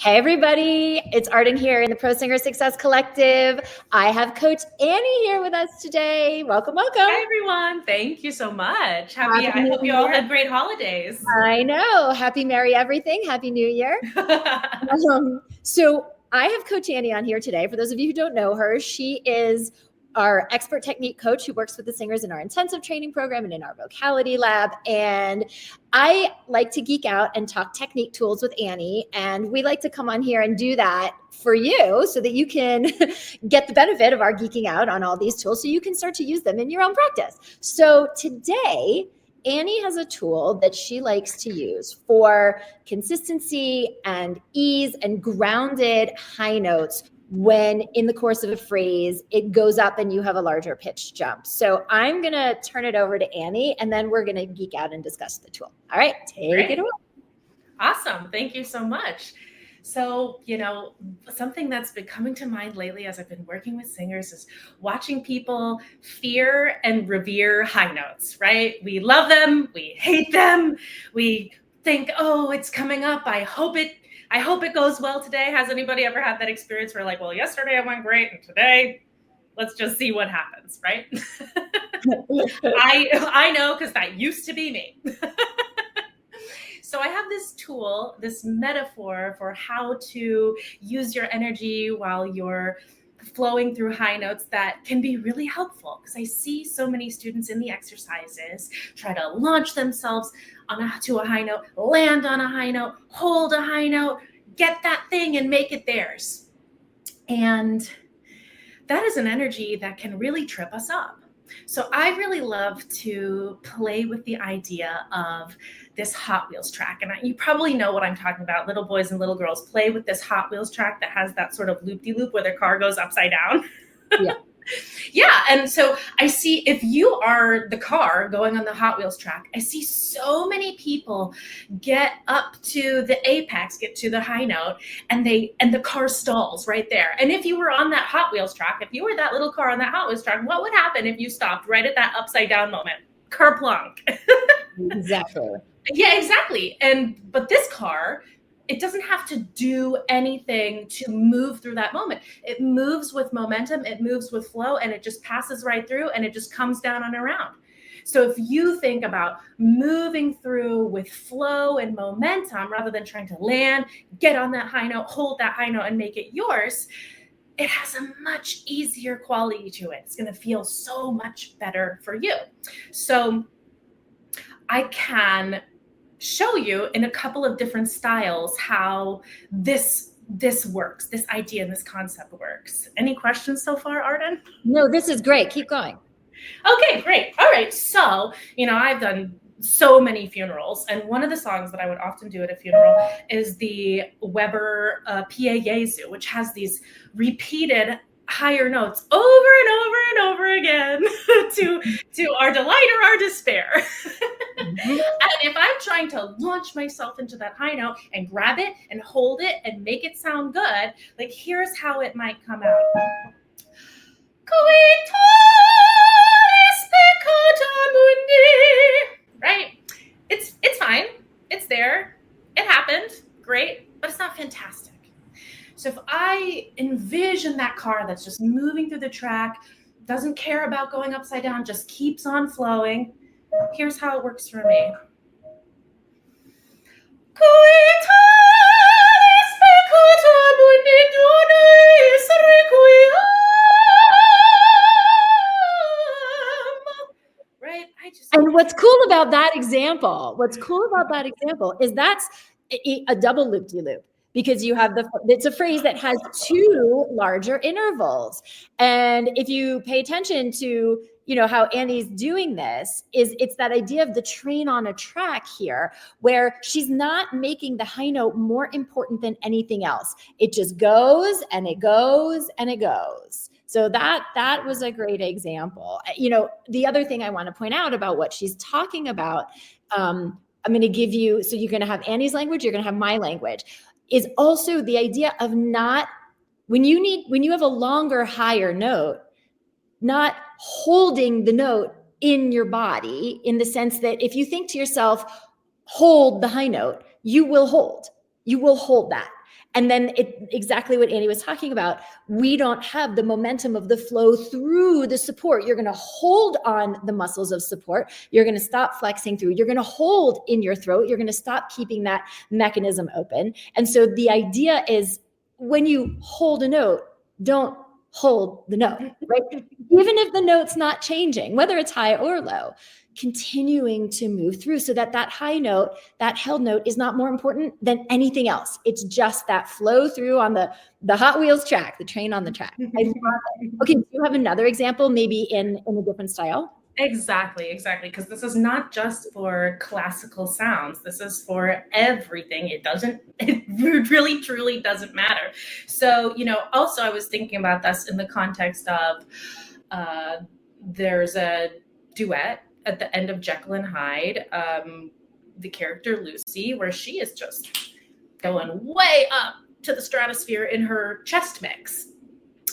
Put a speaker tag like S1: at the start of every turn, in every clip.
S1: Hey everybody, it's Arden here in the ProSingers Success Collective. I have Coach Annie here with us today. Welcome, welcome.
S2: Hi everyone, thank you so much. I hope you all had great holidays.
S1: I know. Happy Merry Everything. Happy New Year. So I have Coach Annie on here today. For those of you who don't know her, she is our expert technique coach who works with the singers in our intensive training program and in our vocality lab. And I like to geek out and talk technique tools with Annie. And we like to come on here and do that for you so that you can get the benefit of our geeking out on all these tools so you can start to use them in your own practice. So today, Annie has a tool that she likes to use for consistency and ease and grounded high notes when in the course of a phrase, it goes up and you have a larger pitch jump. So I'm going to turn it over to Annie and then we're going to geek out and discuss the tool. All right, take it away.
S2: Awesome. Thank you so much. So, something that's been coming to mind lately as I've been working with singers is watching people fear and revere high notes, right? We love them. We hate them. We think, oh, it's coming up. I hope it goes well today. Has anybody ever had that experience where like, well, yesterday I went great and today let's just see what happens, right? I know, because that used to be me. So I have this tool, this metaphor for how to use your energy while you're flowing through high notes that can be really helpful, because I see so many students in the exercises try to launch themselves to a high note, land on a high note, hold a high note, get that thing and make it theirs. And that is an energy that can really trip us up. So I really love to play with the idea of this Hot Wheels track. And you probably know what I'm talking about. Little boys and little girls play with this Hot Wheels track that has that sort of loop-de-loop where their car goes upside down.
S1: Yeah.
S2: Yeah. And so I see, if you are the car going on the Hot Wheels track, I see so many people get up to the apex, get to the high note, and the car stalls right there. And if you were on that Hot Wheels track, if you were that little car on that Hot Wheels track, what would happen if you stopped right at that upside down moment? Kerplunk.
S1: Exactly.
S2: Yeah, exactly. But this car, it doesn't have to do anything to move through that moment. It moves with momentum, it moves with flow, and it just passes right through and it just comes down and around. So if you think about moving through with flow and momentum rather than trying to land, get on that high note, hold that high note and make it yours, it has a much easier quality to it. It's going to feel so much better for you. So I can show you in a couple of different styles how this works, this idea and this concept works. Any questions so far, Arden?
S1: No, this is great. Keep going.
S2: Okay, great. All right. So, I've done so many funerals, and one of the songs that I would often do at a funeral is the Weber Pie Jesu, which has these repeated higher notes over and over and over again to our delight or our despair. And if I'm trying to launch myself into that high note and grab it and hold it and make it sound good, like here's how it might come out. Right? It's fine. It's there. It happened. Great. But it's not fantastic. So if I envision that car that's just moving through the track, doesn't care about going upside down, just keeps on flowing, here's how it works for me. Right?
S1: And what's cool about that example is that's a double loop-de-loop. Because you have it's a phrase that has two larger intervals. And if you pay attention to, how Annie's doing this, it's that idea of the train on a track here, where she's not making the high note more important than anything else. It just goes and it goes and it goes. So that was a great example. The other thing I want to point out about what she's talking about, I'm going to give you, so you're going to have Annie's language, you're going to have my language, is also the idea of not, when you have a longer, higher note, not holding the note in your body, in the sense that if you think to yourself, hold the high note, you will hold that. And then exactly what Annie was talking about, we don't have the momentum of the flow through the support. You're going to hold on the muscles of support. You're going to stop flexing through. You're going to hold in your throat. You're going to stop keeping that mechanism open. And so the idea is, when you hold a note, don't hold the note, right? Even if the note's not changing, whether it's high or low, continuing to move through so that that high note, that held note, is not more important than anything else. It's just that flow through on the Hot Wheels track, the train on the track. I love it. Okay, do you have another example, maybe in a different style?
S2: Exactly. Because this is not just for classical sounds. This is for everything. It really, truly doesn't matter. So, also I was thinking about this in the context of, there's a duet at the end of Jekyll and Hyde, the character Lucy, where she is just going way up to the stratosphere in her chest mix.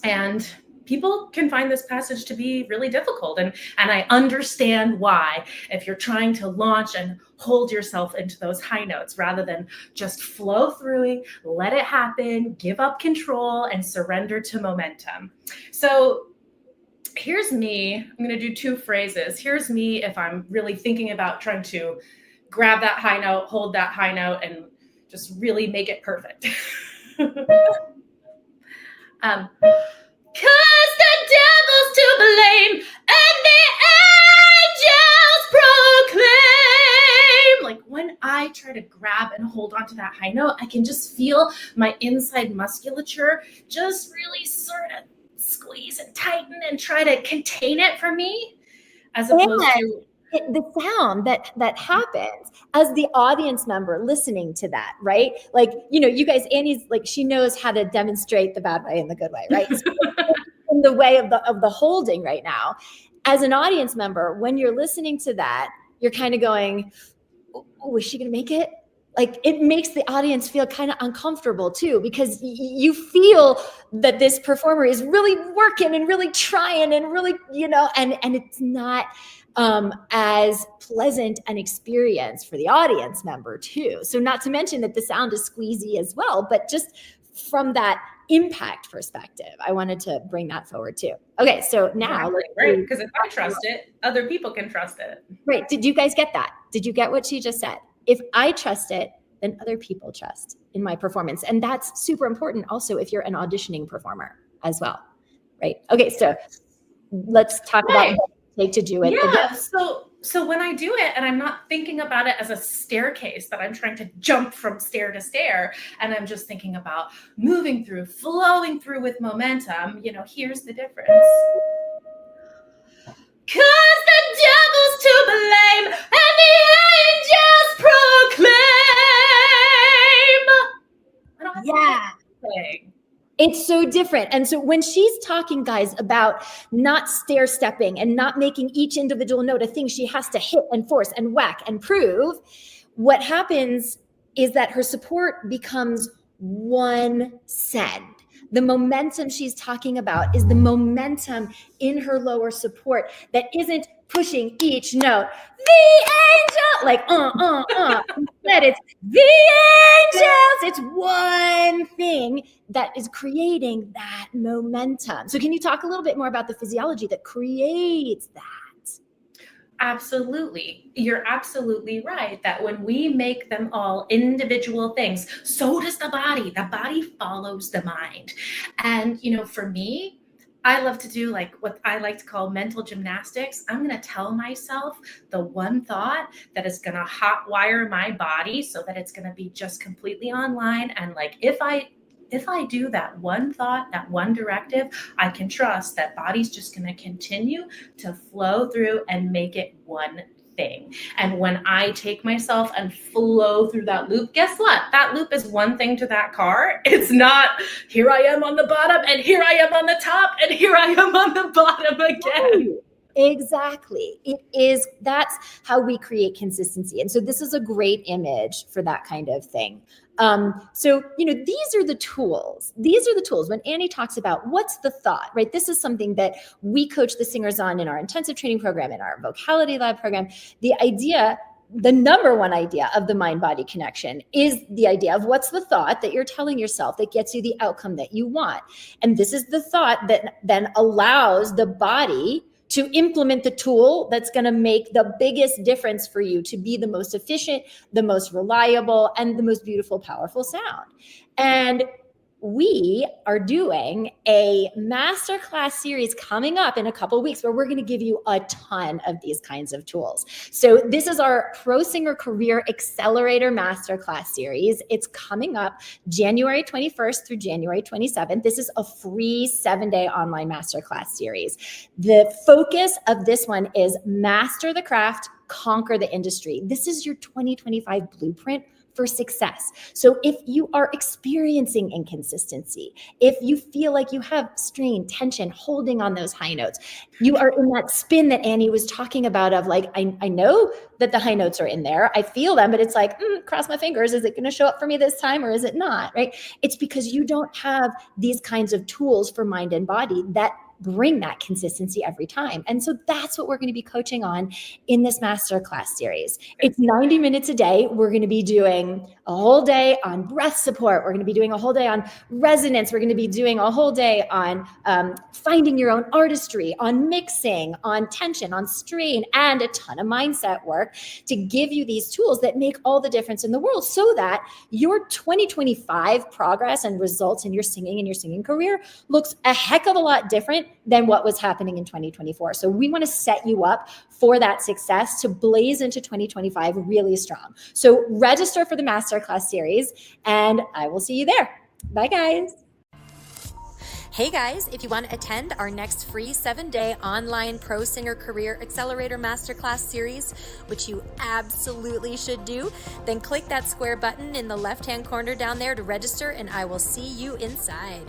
S2: And people can find this passage to be really difficult. And I understand why, if you're trying to launch and hold yourself into those high notes rather than just flow through it, let it happen, give up control, and surrender to momentum. So here's me. I'm going to do two phrases. Here's me if I'm really thinking about trying to grab that high note, hold that high note, and just really make it perfect. 'Cause the devil's to blame and the angels proclaim. Like, when I try to grab and hold onto that high note, I can just feel my inside musculature just really sort of squeeze and tighten and try to contain it for me, as opposed to
S1: the sound that happens as the audience member listening to that, right? Like, you guys, Annie's like, she knows how to demonstrate the bad way and the good way, right? So in the way of the holding right now, as an audience member, when you're listening to that, you're kind of going, oh, is she going to make it? Like, it makes the audience feel kind of uncomfortable too, because you feel that this performer is really working and really trying and really, and it's not as pleasant an experience for the audience member too. So not to mention that the sound is squeezy as well, but just from that impact perspective, I wanted to bring that forward too. Okay, so now
S2: right, because if I trust it, other people can trust it.
S1: Right. Did you guys get that? Did you get what she just said? If I trust it, then other people trust in my performance. And that's super important also if you're an auditioning performer as well. Right. Okay, so let's talk about what it takes to do it.
S2: Yeah. So when I do it, and I'm not thinking about it as a staircase that I'm trying to jump from stair to stair, and I'm just thinking about moving through, flowing through with momentum, here's the difference. 'Cause the devil's to blame and the angels proclaim. I don't have to do anything.
S1: It's so different. And so when she's talking, guys, about not stair stepping and not making each individual note a thing she has to hit and force and whack and prove, what happens is that her support becomes one send. The momentum she's talking about is the momentum in her lower support that isn't pushing each note. The angel, like, Instead, it's the angels. It's one thing that is creating that momentum. So can you talk a little bit more about the physiology that creates that?
S2: Absolutely. You're absolutely right that when we make them all individual things, so does the body. The body follows the mind. And, for me, I love to do like what I like to call mental gymnastics. I'm going to tell myself the one thought that is going to hotwire my body so that it's going to be just completely online. And like, if I do that one thought, that one directive, I can trust that body's just going to continue to flow through and make it one thing. And when I take myself and flow through that loop, guess what? That loop is one thing to that car. It's not, here I am on the bottom and here I am on the top and here I am on the bottom again.
S1: Exactly. It is. That's how we create consistency. And so this is a great image for that kind of thing. So, these are the tools. These are the tools. When Annie talks about what's the thought, right? This is something that we coach the singers on in our intensive training program, in our vocality lab program. The idea the number one idea of the mind-body connection is the idea of what's the thought that you're telling yourself that gets you the outcome that you want. And this is the thought that then allows the body to implement the tool that's going to make the biggest difference for you to be the most efficient, the most reliable, and the most beautiful, powerful sound. And we are doing a masterclass series coming up in a couple of weeks where we're going to give you a ton of these kinds of tools. So this is our ProSinger Career Accelerator Masterclass series. It's coming up January 21st through January 27th. This is a free 7-day online masterclass series. The focus of this one is master the craft, conquer the industry. This is your 2025 blueprint for success. So if you are experiencing inconsistency, if you feel like you have strain, tension, holding on those high notes, you are in that spin that Annie was talking about of like, I know that the high notes are in there. I feel them, but it's like, cross my fingers. Is it going to show up for me this time or is it not, right? It's because you don't have these kinds of tools for mind and body that bring that consistency every time. And so that's what we're going to be coaching on in this masterclass series. It's 90 minutes a day. We're going to be doing a whole day on breath support. We're going to be doing a whole day on resonance. We're going to be doing a whole day on finding your own artistry, on mixing, on tension, on strain, and a ton of mindset work to give you these tools that make all the difference in the world so that your 2025 progress and results in your singing and your singing career looks a heck of a lot different than what was happening in 2024. So we want to set you up for that success to blaze into 2025 really strong. So register for the Masterclass series and I will see you there. Bye guys. Hey guys, if you want to attend our next free 7-day online ProSinger Career Accelerator Masterclass series, which you absolutely should do, then click that square button in the left-hand corner down there to register and I will see you inside.